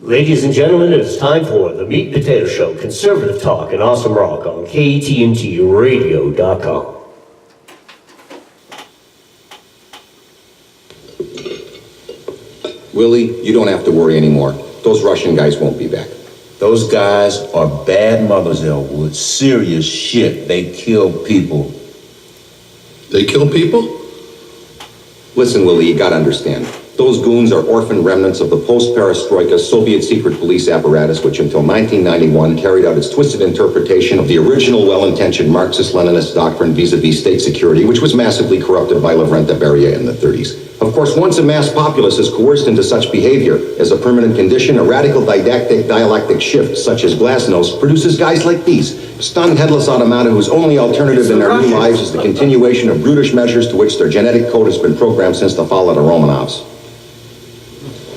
Ladies and gentlemen, it's time for the Meat and Potato Show, conservative talk and awesome rock on KTNTRadio.com. Willie, you don't have to worry anymore. Those Russian guys won't be back. Those guys are bad mothers, Elwood. Serious shit. They kill people. They kill people? Listen, Willie, you gotta understand. Those goons are orphan remnants of the post-perestroika Soviet secret police apparatus, which until 1991 carried out its twisted interpretation of the original well-intentioned Marxist-Leninist doctrine vis-a-vis state security, which was massively corrupted by Lavrenta Beria in the 30s. Of course, once a mass populace is coerced into such behavior, as a permanent condition, a radical dialectic shift, such as Glasnost, produces guys like these, stunned headless automata whose only alternative in their new lives is the continuation of brutish measures to which their genetic code has been programmed since the fall of the Romanovs.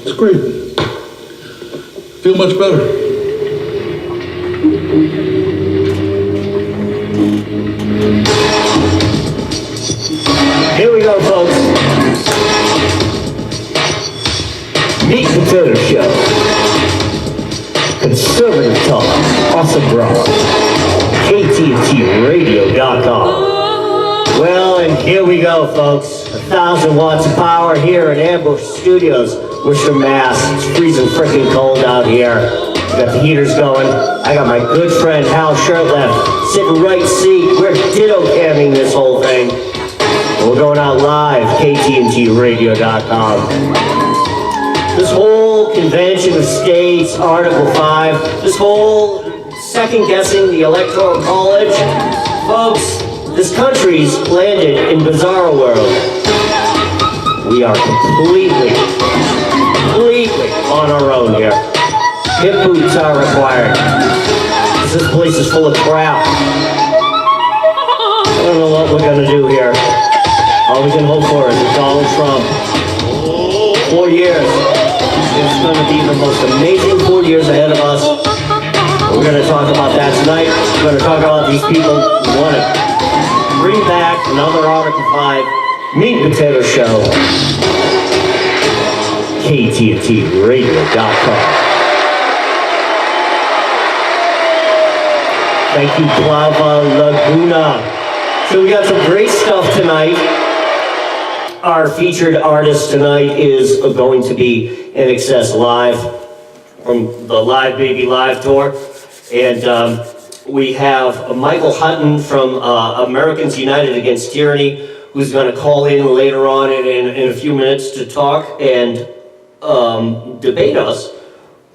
It's great. Feel much better. Here we go, folks. Meat and Potato Show. Conservative talk, awesome rock. KTNTRadio.com. Well, and here we go, folks. 1,000 watts of power here in Ambush Studios. Wish for mass. It's freezing freaking cold out here. We got the heaters going. I got my good friend Hal Shurtleff sitting right seat. We're ditto camming this whole thing. We're going out live, KTNTRadio.com. This whole convention of states, Article 5, this whole second guessing the Electoral College, folks, this country's landed in bizarre world. We are completely on our own here. Hip boots are required. This place is full of crap. I don't know what we're gonna do here. All we can hope for is Donald Trump. 4 years. It's gonna be the most amazing 4 years ahead of us. We're gonna talk about that tonight. We're gonna talk about these people who want to bring back another Article 5 Meat and Potato Show. KTNTRadio.com. Thank you, Plava Laguna. So we got some great stuff tonight. Our featured artist tonight is going to be NXS Live from the Live Baby Live tour. And we have Michael Hutton from Americans United Against Tyranny, who's going to call in later on in a few minutes to talk and debate us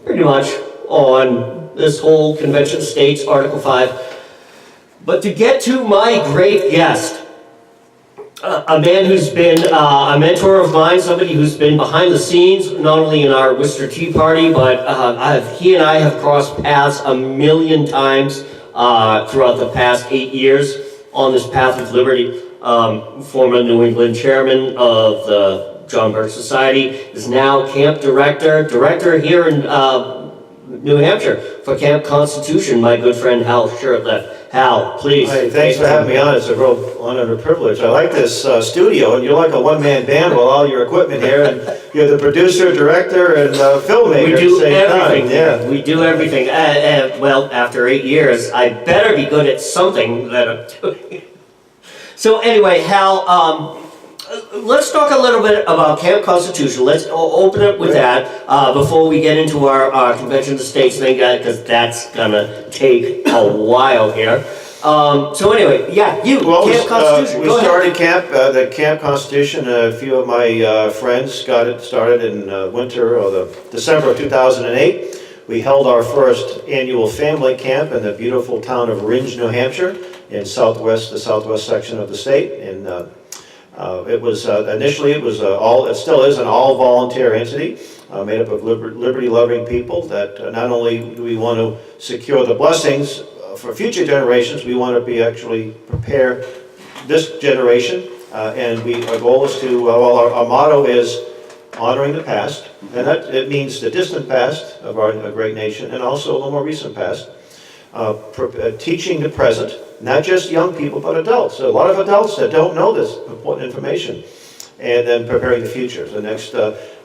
pretty much on this whole Convention of States, Article 5. But to get to my great guest, a man who's been a mentor of mine, somebody who's been behind the scenes, not only in our Worcester Tea Party, but he and I have crossed paths a million times throughout the past 8 years on this path of liberty. Former New England chairman of the John Birch Society, is now camp director here in New Hampshire for Camp Constitution, my good friend Hal Shurtleff. Hal, please. Hey, thanks for having me on. It's a real honor and a privilege. I like this studio, and you're like a one-man band with all your equipment here, and you're the producer, director, and filmmaker. We do at the same everything. time. Yeah. We do everything. Well, after 8 years, I better be good at something that I'm doing. So anyway, Hal, let's talk a little bit about Camp Constitution. Let's open up with that before we get into our Convention of the States thing, because that's gonna take a while here. So anyway, yeah, Camp Constitution. We started the Camp Constitution. A few of my friends got it started in winter or the December of 2008. We held our first annual family camp in the beautiful town of Ringe, New Hampshire, in the southwest section of the state. And it was initially it still is an all volunteer entity made up of liberty-loving people. That not only do we want to secure the blessings for future generations, we want to actually prepare this generation. And our goal is to our motto is honoring the past, and it means the distant past of our great nation, and also a little more recent past. Teaching the present, not just young people, but adults. A lot of adults that don't know this important information, and then preparing the future. The next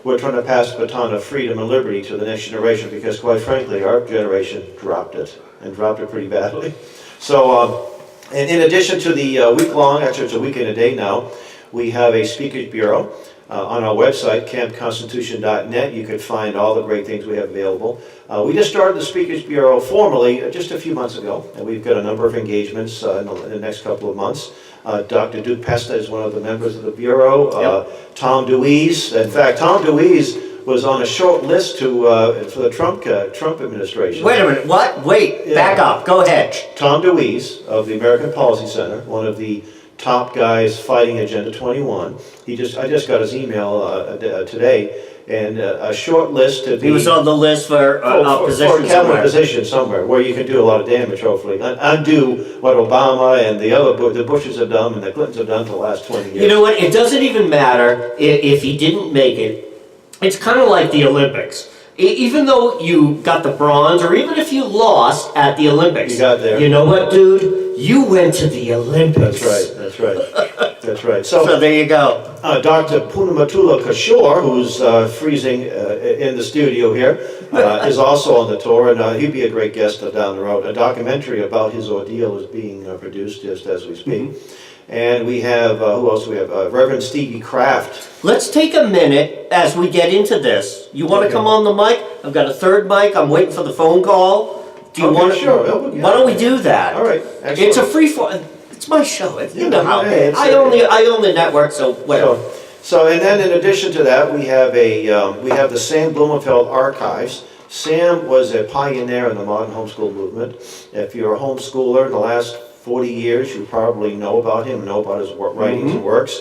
we're trying to pass the baton of freedom and liberty to the next generation because, quite frankly, our generation dropped it, and dropped it pretty badly. So, and in addition to the week-long, actually it's a week and a day now, we have a speakers bureau. On our website, campconstitution.net, you can find all the great things we have available. We just started the Speakers Bureau formally just a few months ago, and we've got a number of engagements in the next couple of months. Dr. Duke Pesta is one of the members of the Bureau. Tom DeWeese, in fact, Tom DeWeese was on a short list for the Trump administration. Wait a minute, what? Wait, Yeah. back up, go ahead. Tom DeWeese of the American Policy Center, one of the top guys fighting Agenda 21. I just got his email today, and a short list to be... He was on the list for a for position a cabinet somewhere. position somewhere, where you can do a lot of damage, hopefully. Undo what Obama and the Bushes have done and the Clintons have done for the last 20 years. You know what, it doesn't even matter if he didn't make it. It's kind of like the Olympics. Even though you got the bronze, or even if you lost at the Olympics. You got there. You know what, dude? You went to the Olympics. That's right. That's right. So there you go. Dr. Punamatula Kishore, who's freezing in the studio here, is also on the tour, and he'd be a great guest down the road. A documentary about his ordeal is being produced just as we speak. And we have, who else do we have? Reverend Stevie Kraft. Let's take a minute as we get into this. You want to come on the mic? I've got a third mic. I'm waiting for the phone call. Do you Okay, want to? sure. Yeah. Why don't we do that? All right, excellent. It's a free form. It's my show. You know how. Yeah, it's I own the network, so whatever. So, and then in addition to that, we have the Sam Blumenfeld Archives. Sam was a pioneer in the modern homeschool movement. If you're a homeschooler in the last 40 years, you probably know about him, know about his writings and works.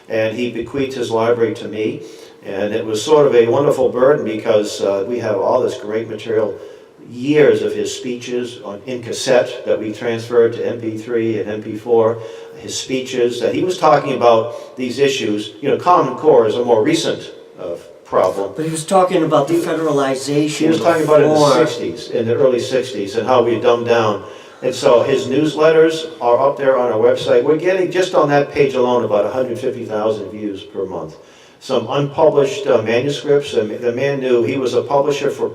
And he bequeathed his library to me. And it was sort of a wonderful burden because we have all this great material, years of his speeches in cassette that we transferred to MP3 and MP4, his speeches that he was talking about these issues. You know, Common Core is a more recent problem. But he was talking about the federalization. He was talking about it in before. the 60s, in the early 60s, and how we dumbed down. And so his newsletters are up there on our website. We're getting, just on that page alone, about 150,000 views per month. Some unpublished manuscripts. And the man knew he was a publisher for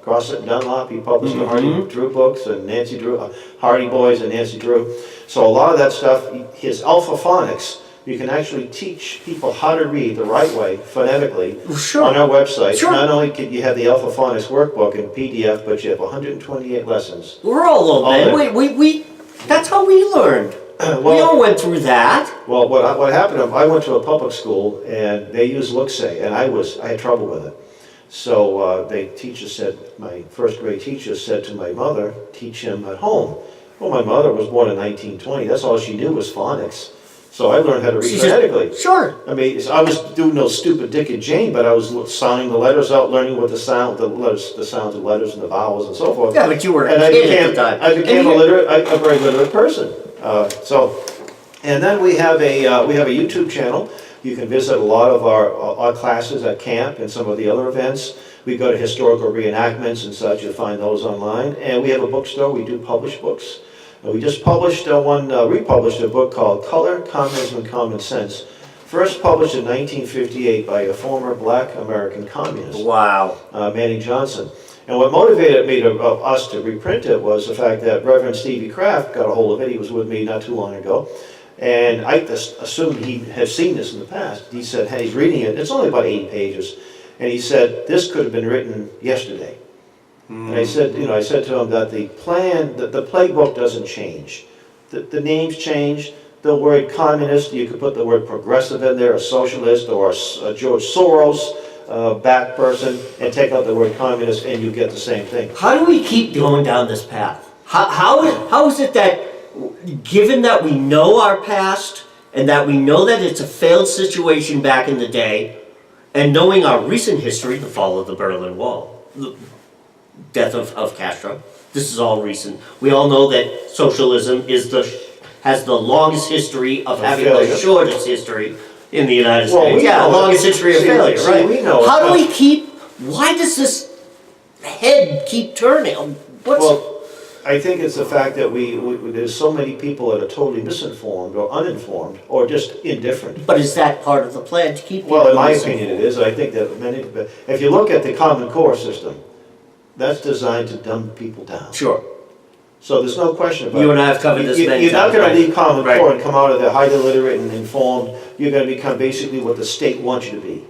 Gossett and Dunlop. He published the Hardy Drew books and Nancy Drew, Hardy Boys and Nancy Drew. So a lot of that stuff, his alphaphonics, you can actually teach people how to read the right way, phonetically, on our website. Sure. Not only can you have the alphaphonics workbook in PDF, but you have 128 lessons. We're all old men. there. We that's how we learned. We all went through that. Well, what happened, I went to a public school, and they used Look-Say, and I had trouble with it. So my first grade teacher said to my mother, teach him at home. Well, my mother was born in 1920. That's all she knew was phonics. So I learned how to read phonetically. Sure. I mean, I was doing no stupid Dick and Jane, but I was sounding the letters out, learning what the sounds of letters and the vowels and so forth. Yeah, but you were a And kid at the time. I became a very literate person. And then we have a YouTube channel. You can visit a lot of our classes at camp and some of the other events. We go to historical reenactments and such. You'll find those online. And we have a bookstore. We do publish books. And we just republished a book called Color, Communism, and Common Sense. First published in 1958 by a former black American communist. Wow. Manning Johnson. And what motivated us to reprint it was the fact that Reverend Stevie Kraft got a hold of it. He was with me not too long ago. And I assumed he had seen this in the past. He said, hey, he's reading it. It's only about 80 pages. And he said, this could have been written yesterday. And I said to him that the playbook doesn't change. The names change. The word communist, you could put the word progressive in there, a socialist, or a George Soros backed person, and take out the word communist, and you get the same thing. How do we keep going down this path? How is it that, given that we know our past, and that we know that it's a failed situation back in the day, and knowing our recent history, the fall of the Berlin Wall, the death of Castro, this is all recent. We all know that socialism has the longest history of having the shortest history in the United States. Longest history of failure, right? We know How do we keep, why does this head keep turning? I think it's the fact that there's so many people that are totally misinformed or uninformed or just indifferent. But is that part of the plan to keep people Well, in my misinformed? opinion, it is. I think that if you look at the Common Core system, that's designed to dumb people down. Sure. So there's no question about it. You and I have covered this many You're not times, going to right? leave Common Right. Core and come out of there highly literate and informed. You're going to become basically what the state wants you to be.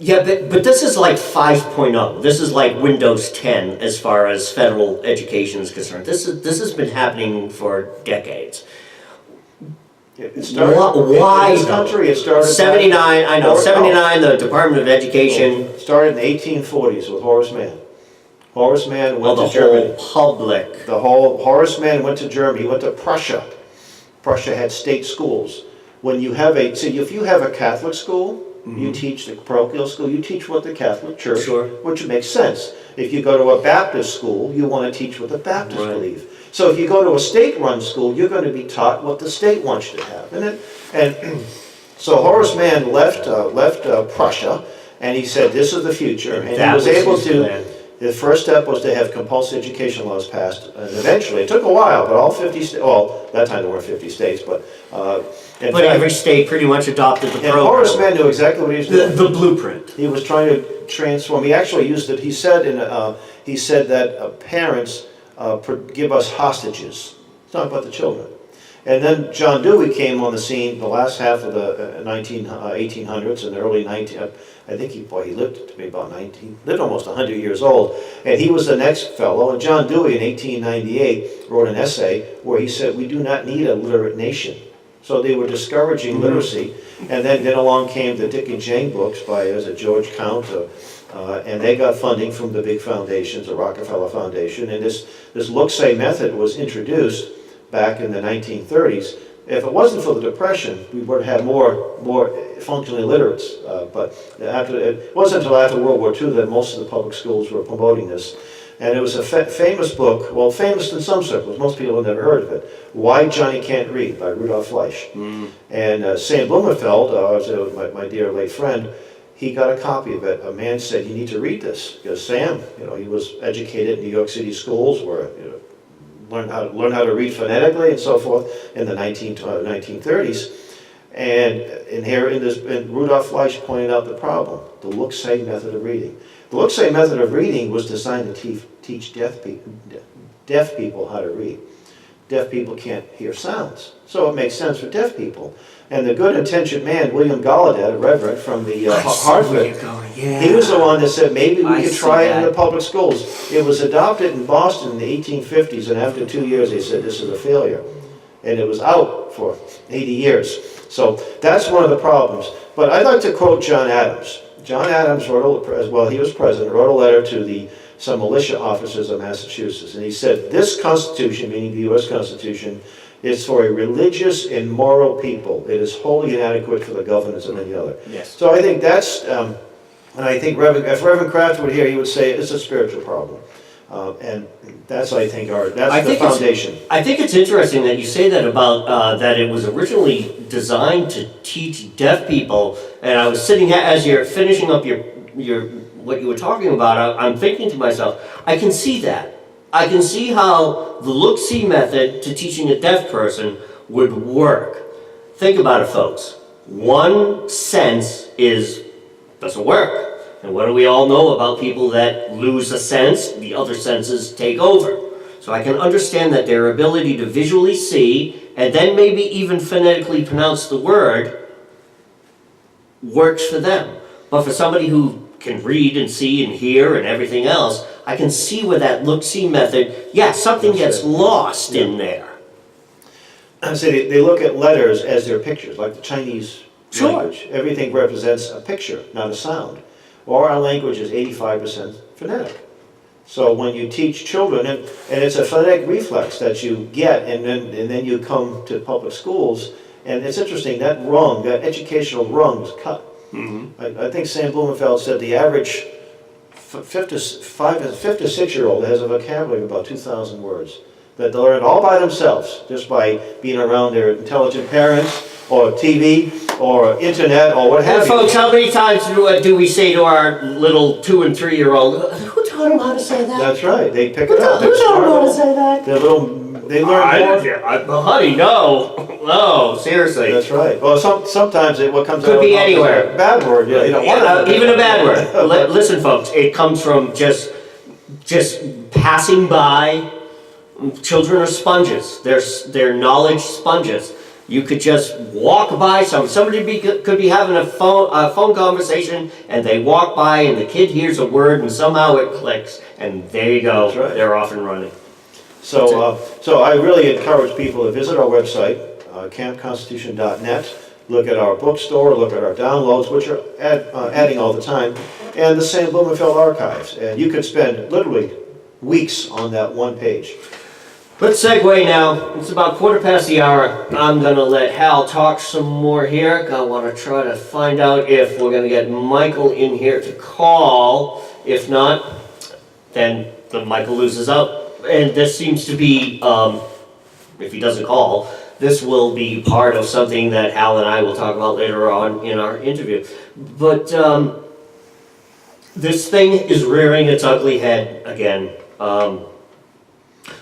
Yeah, but this is like 5.0. This is like Windows 10 as far as federal education is concerned. This has been happening for decades. It started Why? in this country. It started 79. I know. 79. The Department of Education. It started in the 1840s with Horace Mann. Horace Mann Well, went the to Germany. whole public. Horace Mann went to Germany. He went to Prussia. Prussia had state schools. When you have if you have a Catholic school, you teach the parochial school, you teach what the Catholic Church, Sure. which makes sense. If you go to a Baptist school, you want to teach what the Baptists Right. believe. So if you go to a state-run school, you're going to be taught what the state wants you to have. So Horace Mann left Prussia, and he said, "This is the future." And That he was was able his to. plan. The first step was to have compulsory education laws passed, and eventually, it took a while, but all 50 states, well, that time there weren't 50 states, but, in But fact, every state pretty much adopted the and Horace program. Mann knew exactly what he was doing. The blueprint. He was trying to transform, he actually used it, he said that parents give us hostages. It's not about the children. And then John Dewey came on the scene the last half of the 1800s and the early 19, I think he lived to be about 19, lived almost 100 years old. And he was the next fellow. And John Dewey in 1898 wrote an essay where he said, "We do not need a literate nation." So they were discouraging literacy. And then along came the Dick and Jane books by George Count, and they got funding from the big foundations, the Rockefeller Foundation. And this look-say method was introduced back in the 1930s. If it wasn't for the Depression, we would have more functionally illiterates. But it wasn't until after World War II that most of the public schools were promoting this. And it was a famous book, well, famous in some circles, most people have never heard of it, Why Johnny Can't Read by Rudolph Fleisch. And Sam Blumenfeld, my dear late friend, he got a copy of it. A man said, "You need to read this." Because Sam, he was educated in New York City schools where, learn how to read phonetically and so forth in the 1930s. And Rudolph Fleisch pointed out the problem, the look-say method of reading. The look-say method of reading was designed to teach deaf people how to read. Deaf people can't hear sounds, so it makes sense for deaf people. And the good-intentioned man, William Gallaudet, a reverend from the Hartford, he was the one that said maybe we could try it in the public schools. It was adopted in Boston in the 1850s, and after 2 years they said this is a failure. And it was out for 80 years. So that's one of the problems. But I'd like to quote John Adams. John Adams he was president, wrote a letter to some militia officers of Massachusetts, and he said, "This Constitution," meaning the U.S. Constitution, "is for a religious and moral people. It is wholly inadequate for the governance of any other." Yes. So I think that's, and I think if Reverend Kraft were here, he would say it's a spiritual problem. And that's, I think, the foundation. I think it's interesting that you say that about that it was originally designed to teach deaf people. And I was sitting as you're finishing up your what you were talking about. I'm thinking to myself, I can see that. I can see how the look-see method to teaching a deaf person would work. Think about it, folks. One sense doesn't work. And what do we all know about people that lose a sense? The other senses take over. So I can understand that their ability to visually see and then maybe even phonetically pronounce the word works for them. But for somebody who can read and see and hear and everything else, I can see where that look-see method, something gets lost in there. So they look at letters as their pictures, like the Chinese Sure. language. Everything represents a picture, not a sound. Or our language is 85% phonetic. So when you teach children, and it's a phonetic reflex that you get, and then you come to public schools, and it's interesting, that educational rung was cut. I think Sam Blumenfeld said the average 5 to 6-year-old has a vocabulary of about 2,000 words that they learn all by themselves, just by being around their intelligent parents, or TV, or internet, or what have And you. folks, how many times do we say to our little 2- and 3-year-old, who taught them how to say that? That's right, they pick it up. Who They're taught them how to smart. say that? They're little, they learn more. Honey, no. No, seriously. That's right. Well, sometimes what comes out. Could of be their mouth is anywhere. a bad word, yeah, you don't want it. Even a bad word. Listen, folks, it comes from just passing by. Children are sponges. They're knowledge sponges. You could just walk by somebody could be having a phone conversation, and they walk by, and the kid hears a word, and somehow it clicks, and there you go. That's right. They're off and running. So I really encourage people to visit our website, campconstitution.net, look at our bookstore, look at our downloads, which are adding all the time, and the Sam Blumenfeld archives. And you could spend literally weeks on that one page. Let's segue now. It's about 1:15. I'm going to let Hal talk some more here. I want to try to find out if we're going to get Michael in here to call. If not, then Michael loses out. And this seems to be, if he doesn't call, this will be part of something that Hal and I will talk about later on in our interview. But this thing is rearing its ugly head again.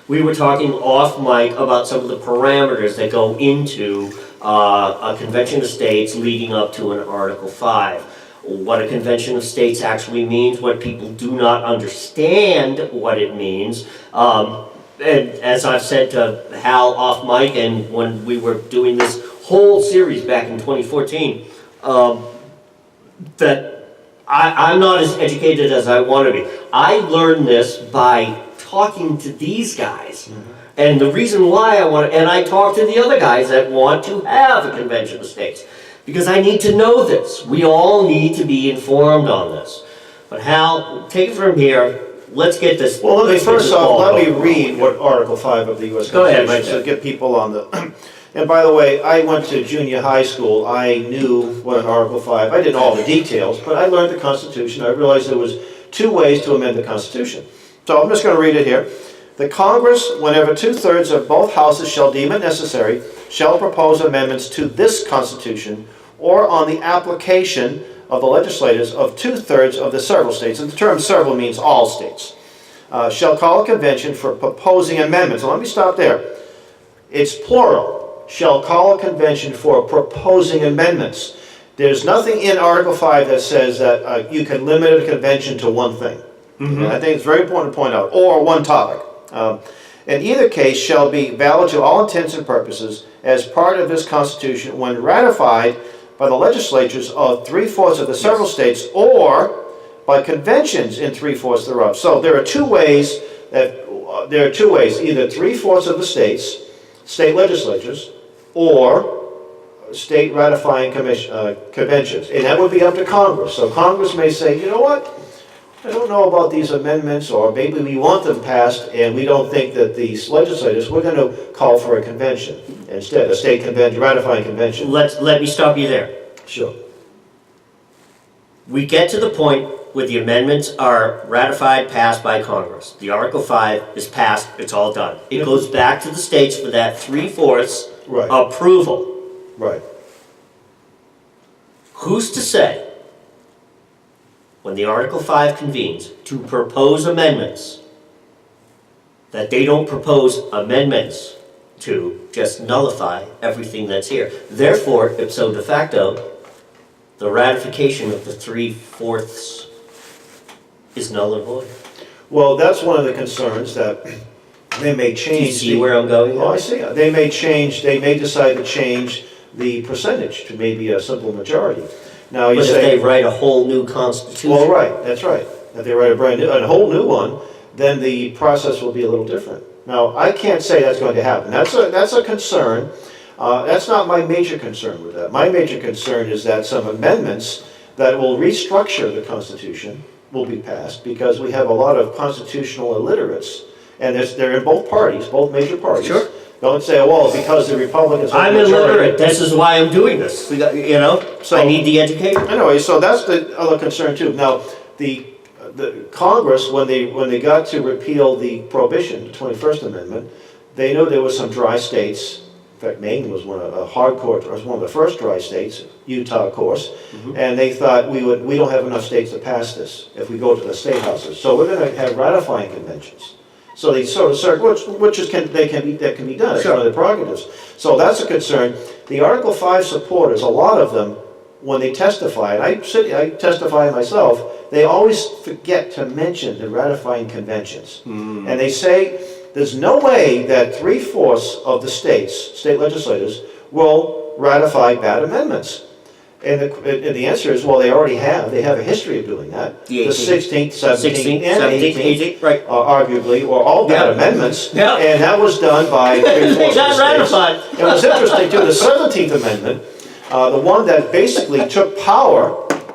We were talking off mic about some of the parameters that go into a convention of states leading up to an Article 5. What a convention of states actually means, what people do not understand what it means. And as I've said to Hal off mic, and when we were doing this whole series back in 2014, that I'm not as educated as I want to be. I learned this by talking to these guys. And the reason why and I talk to the other guys that want to have a convention of states, because I need to know this. We all need to be informed on this. But Hal, take it from here. Let's get this. Well, first off, let me read what Article 5 of the U.S. Go ahead, Constitution, to get people on the... And by the way, I went to junior high school. I knew what an Article 5, I didn't know all the details, but I learned the Constitution. I realized there was two ways to amend the Constitution. So I'm just going to read it here. The Congress, whenever 2/3 of both houses shall deem it necessary, shall propose amendments to this Constitution or on the application of the legislators of 2/3 of the several states, and the term several means all states, shall call a convention for proposing amendments. Now let me stop there. It's plural. Shall call a convention for proposing amendments. There's nothing in Article 5 that says that you can limit a convention to one thing. And I think it's very important to point out, or one topic. In either case shall be valid to all intents and purposes as part of this Constitution when ratified by the legislatures of 3/4 of the several states or by conventions in 3/4 thereof. So there are two ways, either 3/4 of the states, state legislatures, or state ratifying conventions. And that would be up to Congress. So Congress may say, you know what? I don't know about these amendments, or maybe we want them passed and we don't think that these legislators, we're going to call for a convention instead, a state convention, ratifying convention. Let me stop you there. Sure. We get to the point where the amendments are ratified, passed by Congress. The Article 5 is passed, it's all done. It goes back to the states for that 3/4 Right. approval. Right. Who's to say, when the Article 5 convenes to propose amendments, that they don't propose amendments to just nullify everything that's here? Therefore, ipso de facto, the ratification of the 3/4 is null and void. Well, that's one of the concerns, that they may change. Do you see where I'm going? Oh, I see. They may decide to change the percentage to maybe a simple majority. Now you But if say, they write a whole new constitution. well, right, that's right. If they write a whole new one, then the process will be a little different. Now, I can't say that's going to happen. That's a concern. That's not my major concern with that. My major concern is that some amendments that will restructure the Constitution will be passed, because we have a lot of constitutional illiterates, and they're in both parties, both major parties. Sure. Don't say, well, because the Republicans have I'm the majority. illiterate, this is why I'm doing this, you know? So- I need the education. Anyway, so that's the other concern too. Now, the Congress, when they got to repeal the prohibition, the 21st Amendment, they knew there were some dry states fact, Maine was one of the first dry states, Utah, of course, and they thought we don't have enough states to pass this if we go to the state houses. So we're going to have ratifying conventions. So they sort of start, that can be done. It's one of their prerogatives. So that's a concern. The Article 5 supporters, a lot of them, when they testify, and I testify myself, they always forget to mention the ratifying conventions. And they say there's no way that 3/4 of the state legislators, will ratify bad amendments. And the answer is, well, they already have. They have a history of doing that. The 16th, 17th, and 18th, right. Arguably, were all bad amendments. Yeah. And that was done by 3/4 They of the got states. ratified. It was interesting, too, the 17th Amendment, the one that basically took power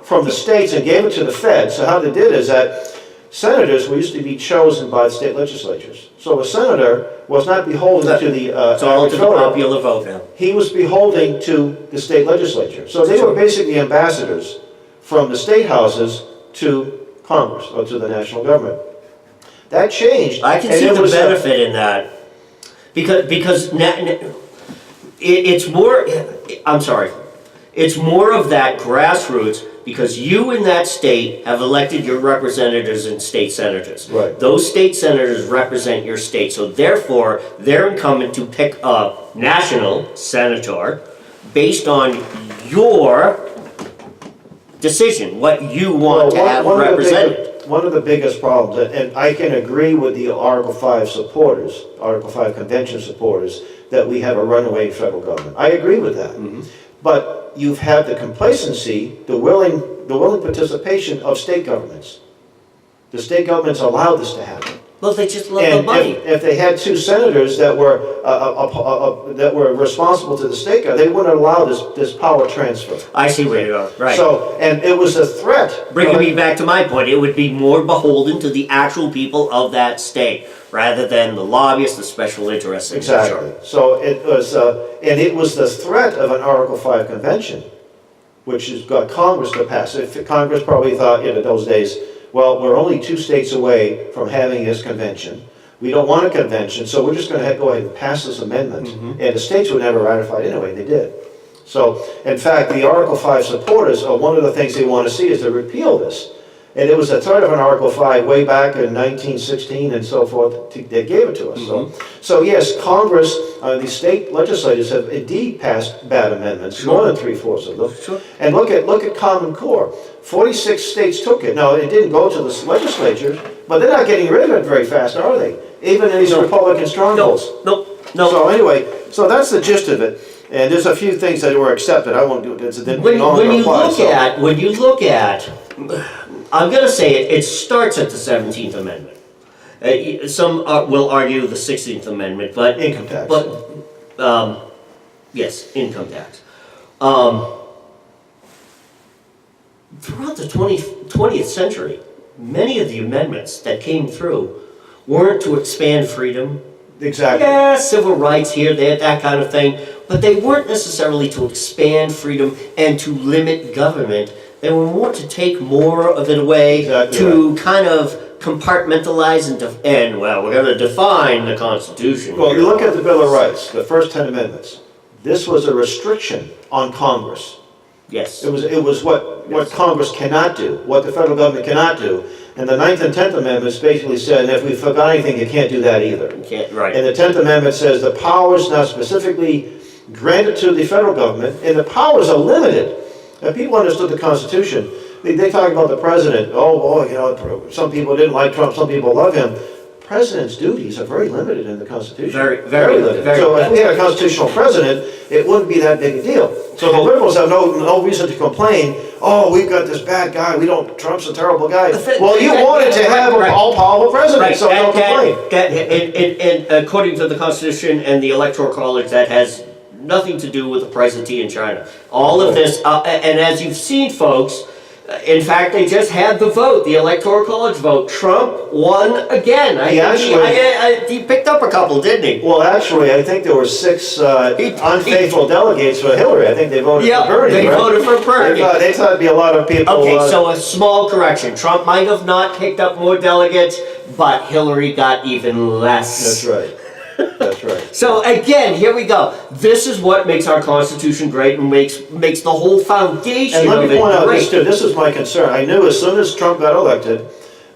from the states and gave it to the feds. So how they did is that senators used to be chosen by the state legislatures. So a senator was not beholden to the It's all average to the voter. popular vote now. He was beholden to the state legislature. So they were basically ambassadors from the state houses to Congress, or to the national government. That changed. I can and see it the was, benefit in that, because it's more, I'm sorry, it's more of that grassroots, because you in that state have elected your representatives and state senators. Right. Those state senators represent your state, so therefore, they're incumbent to pick a national senator based on your decision, what you want to have represented. One of the biggest problems, and I can agree with the Article 5 supporters, Article 5 convention supporters, that we have a runaway federal government. I agree with that. But you've had the complacency, the willing participation of state governments. The state governments allowed this to happen. Well, they just love the And money. if they had two senators that were responsible to the state government, they wouldn't allow this power transfer. I see where you're going, right. So, and it was a threat. Bringing me back to my point, it would be more beholden to the actual people of that state, rather than the lobbyists, the special interests. Exactly. So it was, and it was the threat of an Article 5 convention, which has got Congress to pass. If Congress probably thought in those days, well, we're only 2 states away from having this convention. We don't want a convention, so we're just going to go ahead and pass this amendment. And the states would never ratify it anyway, they did. So, in fact, the Article 5 supporters, one of the things they want to see is to repeal this. And it was a threat of an Article 5 way back in 1916 and so forth, they gave it to us. So yes, Congress, the state legislators have indeed passed bad amendments, more than 3/4 of them. And look at Common Core. 46 states took it. Now, it didn't go to the legislatures, but they're not getting rid of it very fast, are they? Even in these Republican strongholds. No. So anyway, so that's the gist of it. And there's a few things that were accepted. I won't do it. When you look at, I'm going to say it starts at the 17th Amendment. Some will argue the 16th Amendment, but Income tax. Yes, income tax. Throughout the 20th century, many of the amendments that came through weren't to expand freedom. Exactly. Yeah, civil rights here, there, that kind of thing, but they weren't necessarily to expand freedom and to limit government. They were more to take more of it away, to kind of compartmentalize and well, we're going to define the Constitution. Well, you look at the Bill of Rights, the first 10 amendments. This was a restriction on Congress. Yes. It was what Congress cannot do, what the federal government cannot do. And the 9th and 10th Amendments basically said, and if we forgot anything, you can't do that either. You can't, right. And the 10th Amendment says the powers now specifically granted to the federal government, and the powers are limited. And people understood the Constitution. They talk about the president. Oh, boy, some people didn't like Trump, some people love him. President's duties are very limited in the Constitution. Very limited. So if we had a constitutional president, it wouldn't be that big a deal. So the liberals have no reason to complain. Oh, we've got this bad guy. Trump's a terrible guy. Well, you wanted to have an all-powerful president, so don't complain. And according to the Constitution and the Electoral College, that has nothing to do with the presidency in China. All of this, and as you've seen, folks, in fact, they just had the vote, the Electoral College vote. Trump won again. He picked up a couple, didn't he? Well, actually, I think there were 6 unfaithful delegates for Hillary. I think they voted for Bernie. They voted for Bernie. They thought it'd be a lot of people. Okay, so a small correction. Trump might have not picked up more delegates, but Hillary got even less. That's right. That's right. So again, here we go. This is what makes our Constitution great and makes the whole foundation And let of me it point out this great. too, this is my concern. I knew as soon as Trump got elected,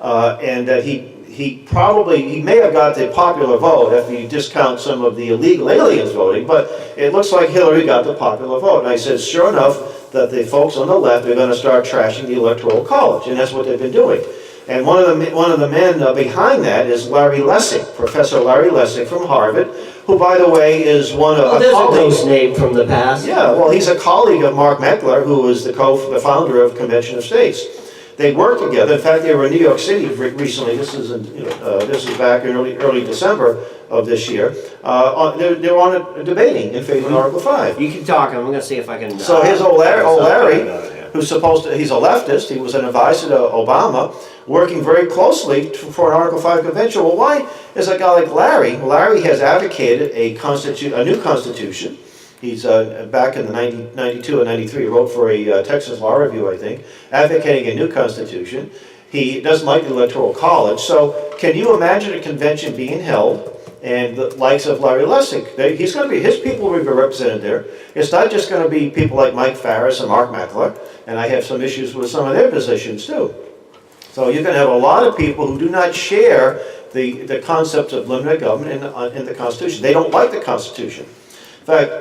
and that he may have got the popular vote if you discount some of the illegal aliens voting, but it looks like Hillary got the popular vote. And I said, sure enough, that the folks on the left are gonna start trashing the Electoral College, and that's what they've been doing. And one of the men behind that is Larry Lessig, Professor Larry Lessig from Harvard, who, by the way, is one of Oh, there's a ghost name from the past. Yeah, well, he's a colleague of Mark Meckler, who was the founder of Convention of States. They worked together. In fact, they were in New York City recently. This is back in early December of this year. They were on debating in favor of Article 5. You can talk. I'm going to see if I can. So here's old Larry, who's he's a leftist. He was an advisor to Obama, working very closely for an Article 5 convention. Well, why is a guy like Larry? Larry has advocated a new constitution. He's back in the 92 and 93, wrote for a Texas Law Review, I think, advocating a new constitution. He doesn't like the Electoral College. So can you imagine a convention being held and the likes of Larry Lessig? His people will be represented there. It's not just going to be people like Mike Farris and Mark Meckler, and I have some issues with some of their positions too. So you're going to have a lot of people who do not share the concept of limited government in the Constitution. They don't like the Constitution. In fact,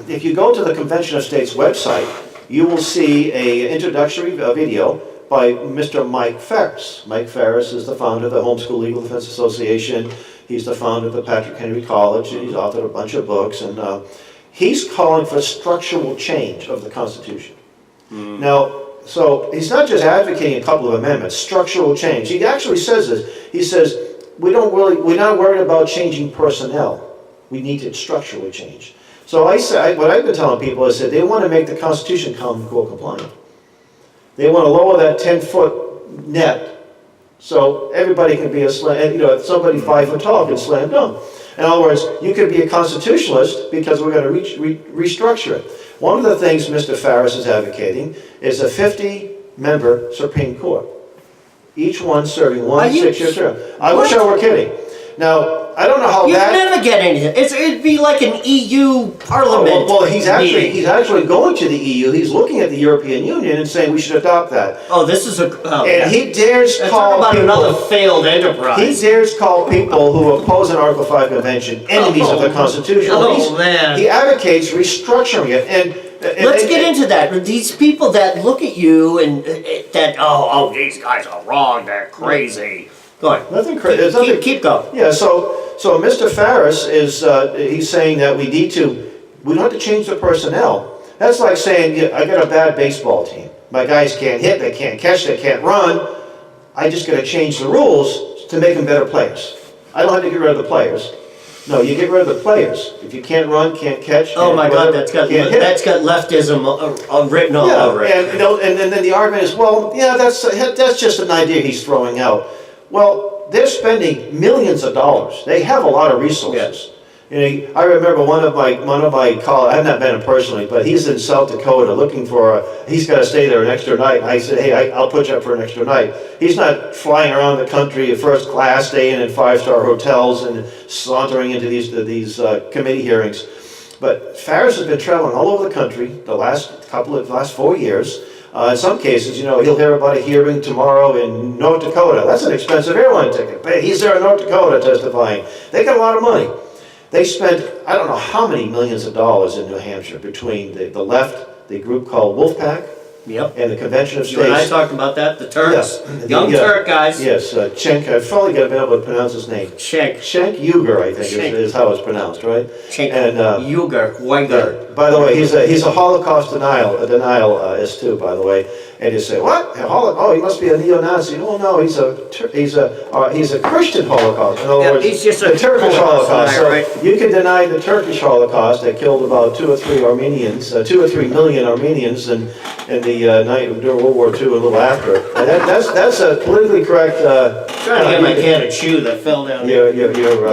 if you go to the Convention of States website, you will see an introductory video by Mr. Mike Farris. Mike Farris is the founder of the Homeschool Legal Defense Association. He's the founder of the Patrick Henry College, and he's authored a bunch of books. And he's calling for structural change of the Constitution. Now, so he's not just advocating a couple of amendments, structural change. He actually says this. He says, we're not worried about changing personnel. We need to structurally change. So what I've been telling people is that they want to make the Constitution Common Core compliant. They want to lower that 10-foot net so everybody can be somebody 5 foot tall can slam dunk. In other words, you could be a constitutionalist because we're going to restructure it. One of the things Mr. Farris is advocating is a 50-member Supreme Court, each one serving one 6-year term. I wish I were kidding. Now, I don't know how You'd never get anything. It'd be like an EU Parliament. Well, he's actually going to the EU. He's looking at the European Union and saying we should adopt that. Oh, this is And he dares talk about another failed enterprise. He dares call people who oppose an Article 5 convention enemies of the Constitution. Man. He advocates restructuring it. And let's get into that. These people that look at you and that these guys are wrong. They're crazy. Go on. Nothing crazy. Keep going. Yeah. So Mr. Farris is he's saying that we don't have to change the personnel. That's like saying I got a bad baseball team. My guys can't hit, they can't catch, they can't run. I just got to change the rules to make them better players. I don't have to get rid of the players. No, you get rid of the players. If you can't run, can't catch. Oh my God, that's got leftism written all over it. And then the argument is, well, yeah, that's just an idea he's throwing out. Well, they're spending millions of dollars. They have a lot of resources. Yes. I remember one of my colleagues, I've not met him personally, but he's in South Dakota looking for he's got to stay there an extra night. And I said, hey, I'll put you up for an extra night. He's not flying around the country at first class, staying in 5-star hotels and sauntering into these committee hearings. But Farris has been traveling all over the country the last 4 years. In some cases, he'll hear about a hearing tomorrow in North Dakota. That's an expensive airline ticket. But he's there in North Dakota testifying. They got a lot of money. They spent, I don't know how many millions of dollars in New Hampshire between the left, the group called Wolfpack, and the Convention of States. You and I talked about that, the Turks. Young Turk guys. Yes, Cenk, I've finally been able to pronounce his name. Cenk Uygur, I think is how it's pronounced, right? Cenk Uygur. By the way, he's a Holocaust denialist too, by the way. And you say, what? He must be a neo-Nazi. No, he's a Christian Holocaust. In other words, he's just the Turkish Holocaust. So right? you can deny the Turkish Holocaust that killed about 2 or 3 Armenians, 2 or 3 million Armenians in the night during World War II and a little after. And that's a politically correct. Trying to get my can of chew that fell down there. Go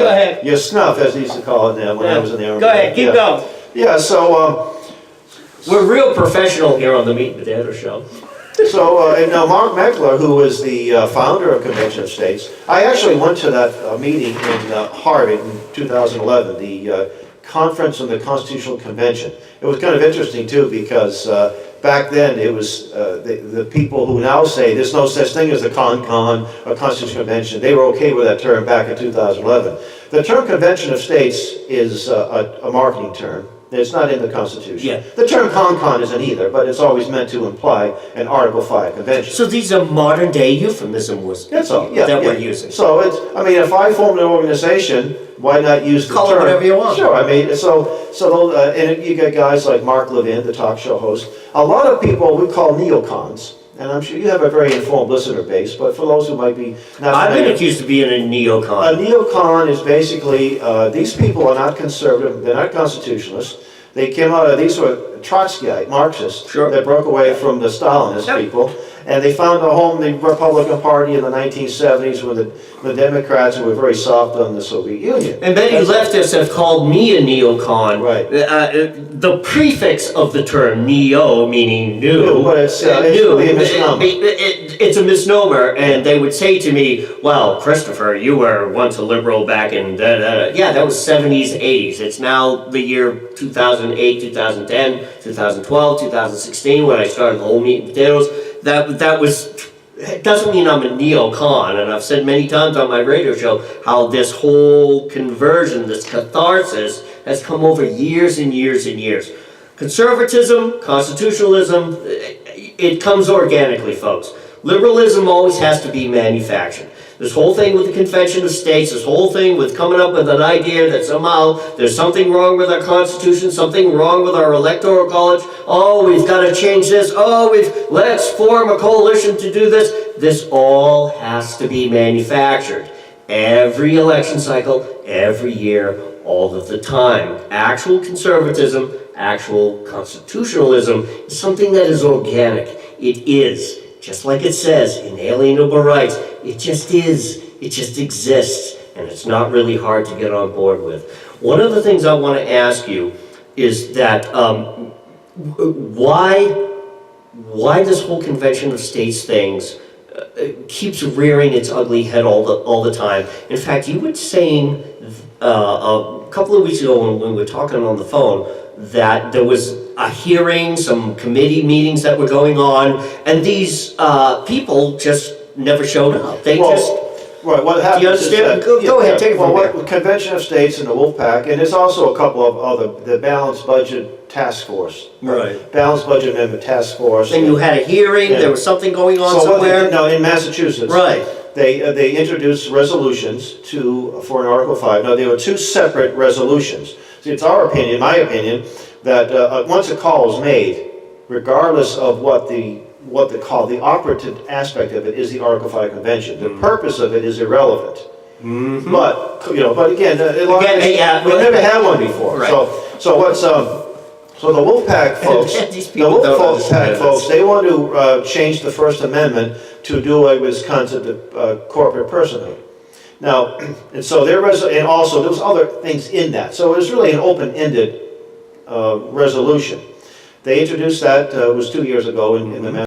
ahead. Your snuff, as they used to call it now when I was in the Army. Go ahead, keep going. Yeah, so we're real professional here on the Meat and Potato Show. So, and now Mark Meckler, who is the founder of Convention of States, I actually went to that meeting in Harvard in 2011, the Conference on the Constitutional Convention. It was kind of interesting too, because back then it was the people who now say there's no such thing as a con or Constitutional Convention, they were okay with that term back in 2011. The term Convention of States is a marketing term. It's not in the Constitution. Yeah. The term con isn't either, but it's always meant to imply an Article 5 convention. So these are modern day euphemisms That's all, yeah, that yeah. we're using. So it's, I mean, if I formed an organization, why not use the term? Call it whatever you want. Sure, I mean, and you get guys like Mark Levin, the talk show host. A lot of people we call neocons, and I'm sure you have a very informed listener base, but for those who might be not I've been familiar, accused of being a neocon. a neocon is basically, these people are not conservative, they're not constitutionalists. They came out of, these were Trotskyite, Marxists, Sure. that broke away from the Stalinist Yep. people. And they found a home in the Republican Party in the 1970s when the Democrats were very soft on the Soviet Union. And many leftists have called me a neocon. Right. The prefix of the term neo, meaning new, New, but it's really a misnomer. It's a misnomer, and they would say to me, well, Christopher, you were once a liberal back in da-da-da. Yeah, that was 70s, 80s. It's now the year 2008, 2010, 2012, 2016, when I started the whole meat and potatoes. That was, it doesn't mean I'm a neocon, and I've said many times on my radio show how this whole conversion, this catharsis, has come over years and years and years. Conservatism, constitutionalism, it comes organically, folks. Liberalism always has to be manufactured. This whole thing with the Convention of States, this whole thing with coming up with an idea that somehow there's something wrong with our Constitution, something wrong with our Electoral College. Oh, we've got to change this. Oh, let's form a coalition to do this. This all has to be manufactured. Every election cycle, every year, all of the time. Actual conservatism, actual constitutionalism is something that is organic. It is. Just like it says, inalienable rights, it just is, it just exists, and it's not really hard to get on board with. One of the things I want to ask you is that why this whole Convention of States things keeps rearing its ugly head all the time. In fact, you were saying a couple of weeks ago when we were talking on the phone that there was a hearing, some committee meetings that were going on, and these people just never showed up. They Right, what happens you understand? is that... Go ahead, take it from there. The Convention of States and the Wolfpack, and there's also a couple of other, the Balanced Budget Task Force. Right. Balanced Budget Amendment Task Force. And you had a hearing, Yeah. there was something going on So what they somewhere? did, no, in Massachusetts. Right. They introduced resolutions for an Article 5. Now, there were two separate resolutions. See, it's our opinion, my opinion, that once a call is made, regardless of what the call, the operative aspect of it is the Article 5 Convention. The purpose of it is irrelevant. Mm-hmm. But again, yeah, we never had one before. Right. So the Wolfpack folks, These people don't understand this. they want to change the First Amendment to do away with this concept of corporate personhood. Now, and so and also there was other things in that. So it was really an open-ended resolution. They introduced that, it was 2 years ago in the